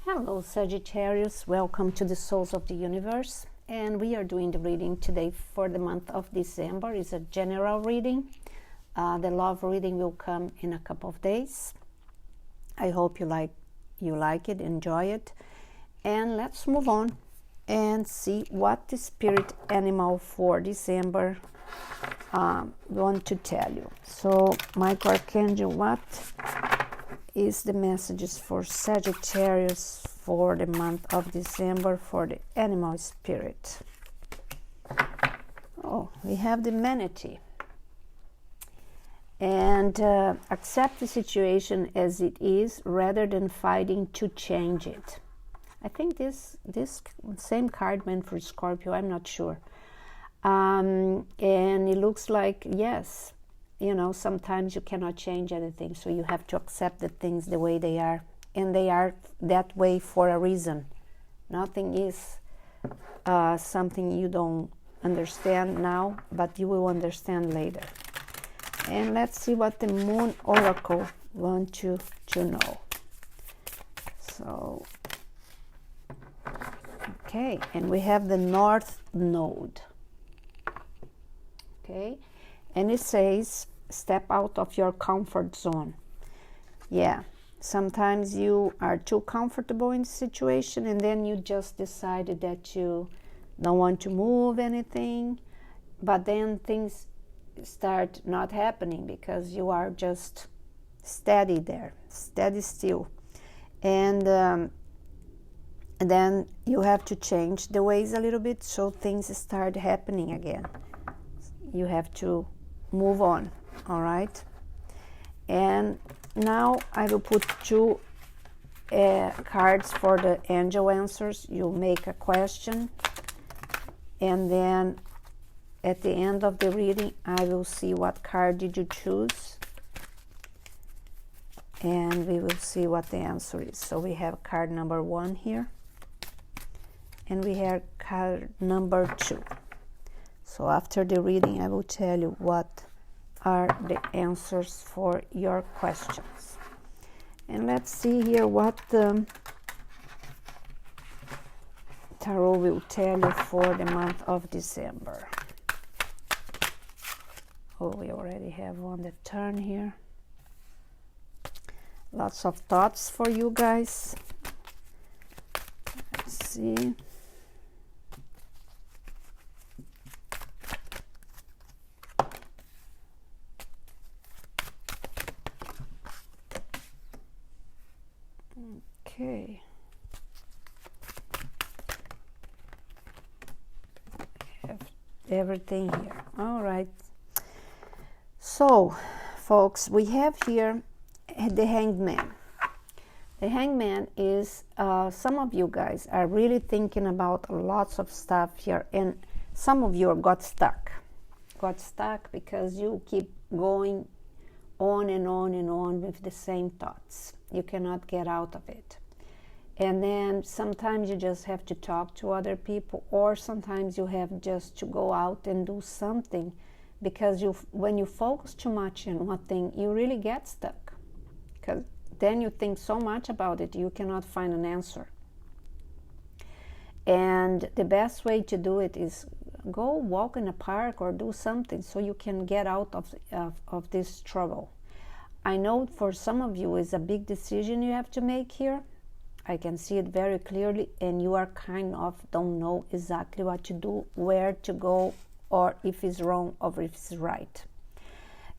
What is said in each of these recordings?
Hello Sagittarius, welcome to the Souls of the Universe, and we are doing the reading today for the month of December. It's a general reading. The love reading will come in a couple of days. I hope you like it, enjoy it, and let's move on and see what the spirit animal for December want to tell you. So, Michael Archangel, what is the messages for Sagittarius for the month of December for the animal spirit? Oh, we have the manatee. And accept the situation as it is rather than fighting to change it. I think this same card meant for Scorpio, I'm not sure. And it looks like, yes, you know, sometimes you cannot change anything, so you have to accept the things the way they are, and they are that way for a reason. Nothing is something you don't understand now, but you will understand later. And let's see what the Moon Oracle wants you to know. So, okay, and we have the North Node. Okay. And it says, step out of your comfort zone. Yeah, sometimes you are too comfortable in the situation and then you just decided that you don't want to move anything. But then things start not happening because you are just steady there, steady still. And then you have to change the ways a little bit so things start happening again. You have to move on, all right? And now I will put two cards for the angel answers. You make a question, and then at the end of the reading I will see what card did you choose, and we will see what the answer is. So we have card number 1 here, and we have card number 2. So after the reading, I will tell you what are the answers for your questions. And let's see here what the Tarot will tell you for the month of December. Oh, we already have on the turn here. Lots of thoughts for you guys. Let's see. Okay. Have everything here. All right. So, folks, we have here the Hangman. The Hangman is, some of you guys are really thinking about lots of stuff here, and some of you got stuck. Got stuck because you keep going on and on and on with the same thoughts. You cannot get out of it. And then sometimes you just have to talk to other people, or sometimes you have just to go out and do something, because when you focus too much on one thing, you really get stuck, because then you think so much about it you cannot find an answer. And the best way to do it is go walk in a park or do something so you can get out of this trouble. I know for some of you it's a big decision you have to make here. I can see it very clearly, and you are kind of don't know exactly what to do, where to go, or if it's wrong or if it's right.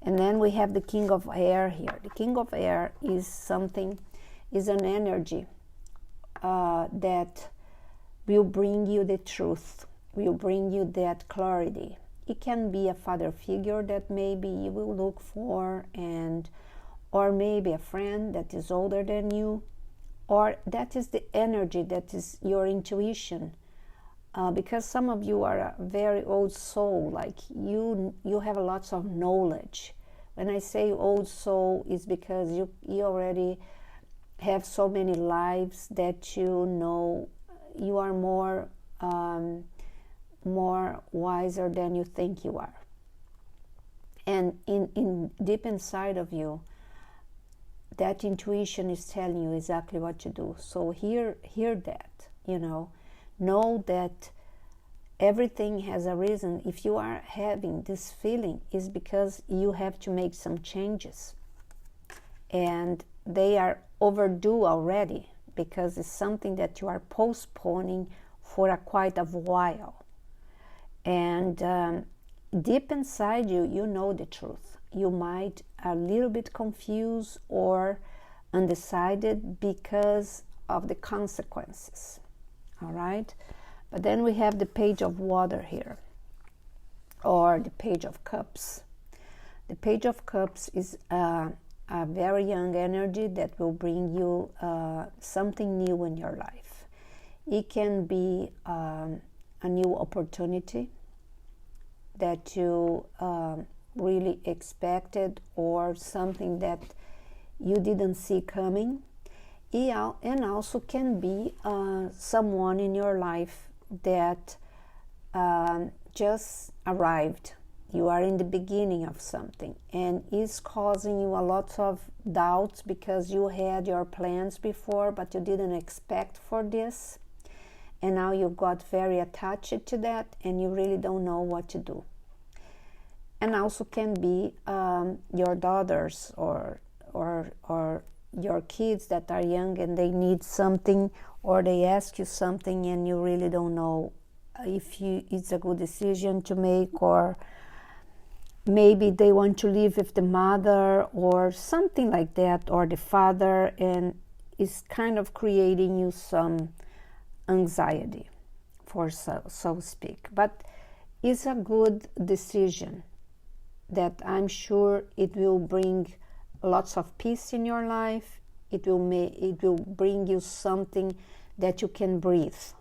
And then we have the King of Air here. The King of Air is an energy that will bring you the truth, will bring you that clarity. It can be a father figure that maybe you will look for, or maybe a friend that is older than you, or that is the energy that is your intuition. Because some of you are a very old soul, like you have lots of knowledge. When I say old soul, it's because you already have so many lives that you know you are more wiser than you think you are. And in deep inside of you, that intuition is telling you exactly what to do. So hear that, know that everything has a reason. If you are having this feeling, is because you have to make some changes, and they are overdue already, because it's something that you are postponing for quite a while. And deep inside you, you know the truth. You might a little bit confused or undecided because of the consequences. All right? But then we have the Page of Water here, or the Page of Cups. The Page of Cups is a very young energy that will bring you something new in your life. It can be a new opportunity that you really expected, or something that you didn't see coming. And also can be someone in your life that just arrived. You are in the beginning of something, and is causing you a lot of doubts because you had your plans before, but you didn't expect for this. And now you got very attached to that, and you really don't know what to do. And also can be your daughters or your kids that are young, and they need something, or they ask you something, and you really don't know if it's a good decision to make, or maybe they want to live with the mother or something like that, or the father, and it's kind of creating you some anxiety, for so to speak. But it's a good decision that I'm sure it will bring lots of peace in your life. It will bring you something that you can breathe,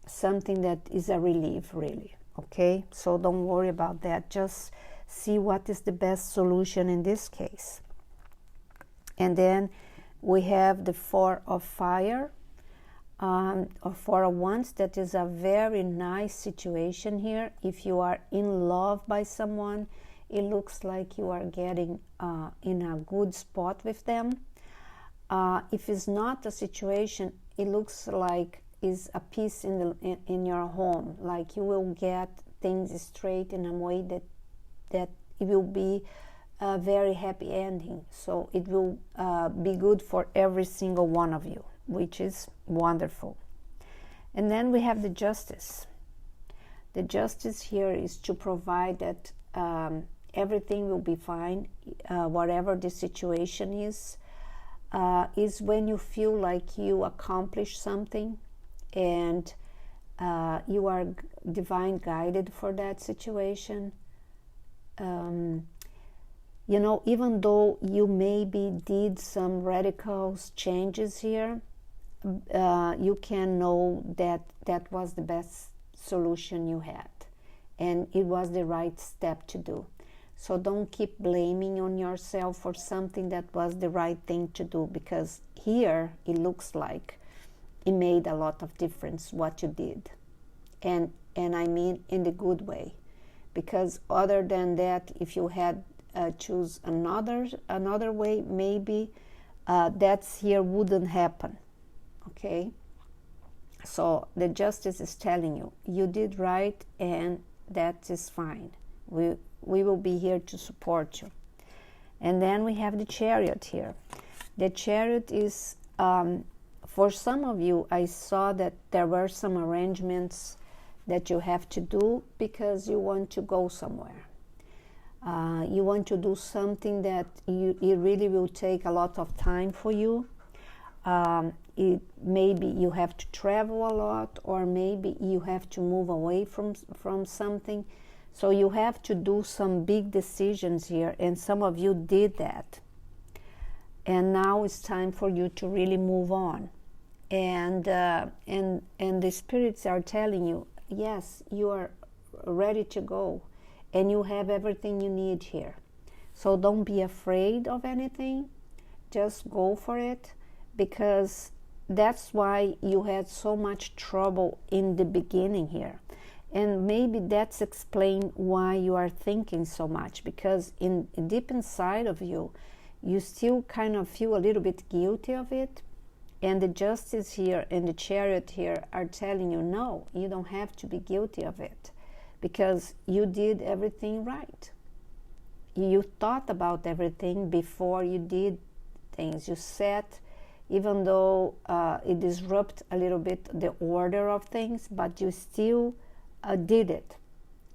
something that is a relief, really. Okay, so don't worry about that. Just see what is the best solution in this case. And then we have the Four of Fire, or Four of Wands. That is a very nice situation here. If you are in love by someone, it looks like you are getting in a good spot with them. If it's not a situation, it looks like is a peace in your home. Like you will get things straight in a way that it will be a very happy ending. So it will be good for every single one of you, which is wonderful. And then we have the Justice. The Justice here is to provide that everything will be fine, whatever the situation is when you feel like you accomplished something, and you are divine guided for that situation. Even though you maybe did some radical changes here, you can know that that was the best solution you had, and it was the right step to do. So don't keep blaming on yourself for something that was the right thing to do, because here it looks like it made a lot of difference what you did. And I mean in the good way. Because other than that, if you had choose another way, maybe that's here wouldn't happen. Okay? So the Justice is telling you, you did right, and that is fine. We will be here to support you. And then we have the Chariot here. The Chariot is, for some of you, I saw that there were some arrangements that you have to do because you want to go somewhere. You want to do something that it really will take a lot of time for you. Maybe you have to travel a lot, or maybe you have to move away from something. So you have to do some big decisions here, and some of you did that. And now it's time for you to really move on. And the spirits are telling you, yes, you are ready to go, and you have everything you need here. So don't be afraid of anything. Just go for it, because that's why you had so much trouble in the beginning here. And maybe that's explain why you are thinking so much, because deep inside of you, you still kind of feel a little bit guilty of it. And the Justice here and the Chariot here are telling you, no, you don't have to be guilty of it, because you did everything right. You thought about everything before you did things. You set, even though it disrupted a little bit the order of things, but you still did it.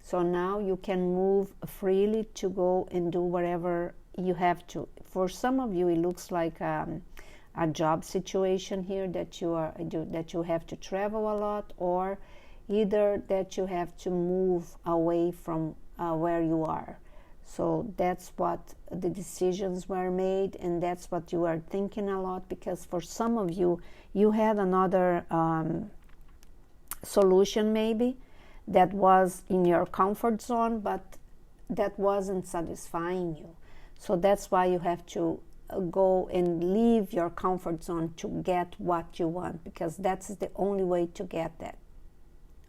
So now you can move freely to go and do whatever you have to. For some of you, it looks like a job situation here, that you have to travel a lot, or either that you have to move away from where you are. So that's what the decisions were made, and that's what you are thinking a lot, because for some of you, you had another solution maybe that was in your comfort zone, but that wasn't satisfying you. So that's why you have to go and leave your comfort zone to get what you want, because that's the only way to get that.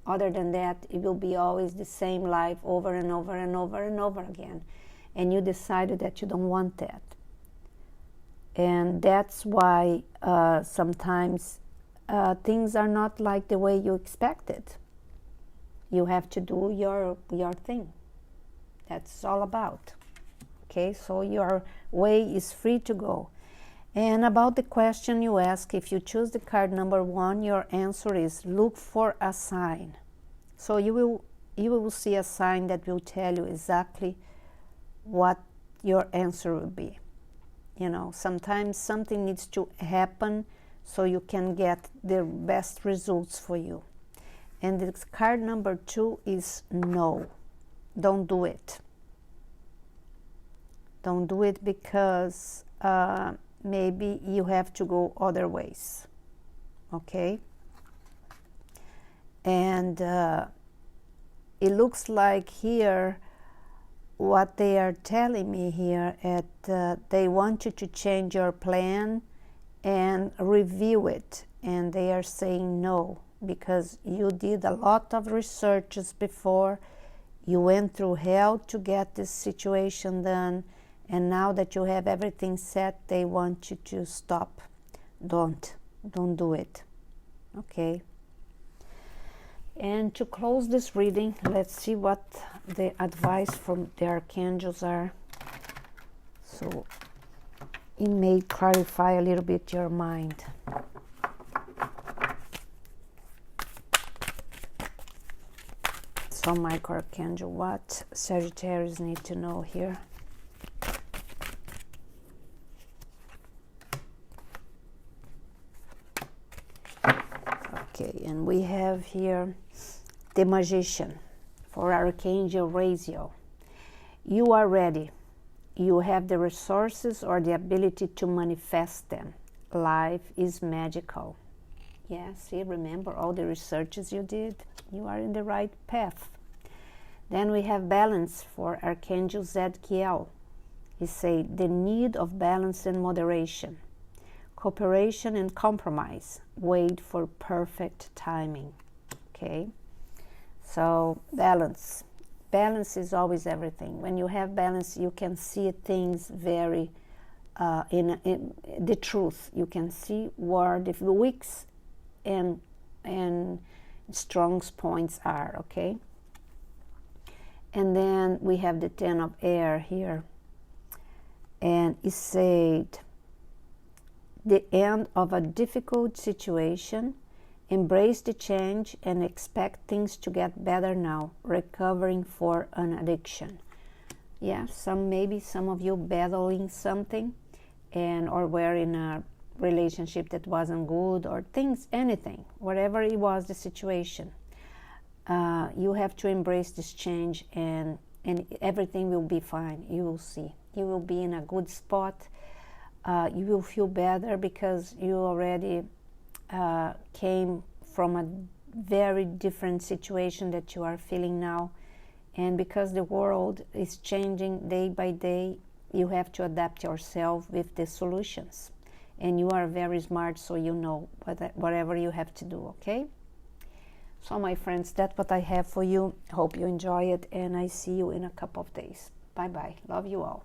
Other than that, it will be always the same life over and over and over and over again. And you decided that you don't want that. And that's why sometimes things are not like the way you expected. You have to do your thing. That's all about. Okay, so your way is free to go. And about the question you ask, if you choose the card number 1, your answer is look for a sign. So you will see a sign that will tell you exactly what your answer will be. You know, sometimes something needs to happen so you can get the best results for you. And the card number 2 is no. Don't do it. Don't do it because maybe you have to go other ways. Okay? And it looks like here, what they are telling me here, they want you to change your plan and review it. And they are saying no, because you did a lot of researches before. You went through hell to get this situation done. And now that you have everything set, they want you to stop. Don't do it. Okay. And to close this reading, let's see what the advice from the archangels are. So it may clarify a little bit your mind. So Michael Archangel, what Sagittarius need to know here? Okay, and we have here the Magician for Archangel Raziel. You are ready. You have the resources or the ability to manifest them. Life is magical. Yeah, see, remember all the researches you did? You are in the right path. Then we have Balance for Archangel Zadkiel. He said, the need of balance and moderation. Cooperation and compromise. Wait for perfect timing. Okay? So, balance. Balance is always everything. When you have balance, you can see things very in the truth. You can see where the weak and strong points are, okay? And then we have the Ten of Air here. And it said, the end of a difficult situation, embrace the change and expect things to get better now, recovering for an addiction. Yeah, maybe some of you battling something, or were in a relationship that wasn't good, or things, anything, whatever it was the situation. You have to embrace this change, and everything will be fine. You will see. You will be in a good spot. You will feel better because you already came from a very different situation that you are feeling now. And because the world is changing day by day, you have to adapt yourself with the solutions. And you are very smart, so you know whatever you have to do, okay? So my friends, that's what I have for you. Hope you enjoy it, and I see you in a couple of days. Bye-bye. Love you all.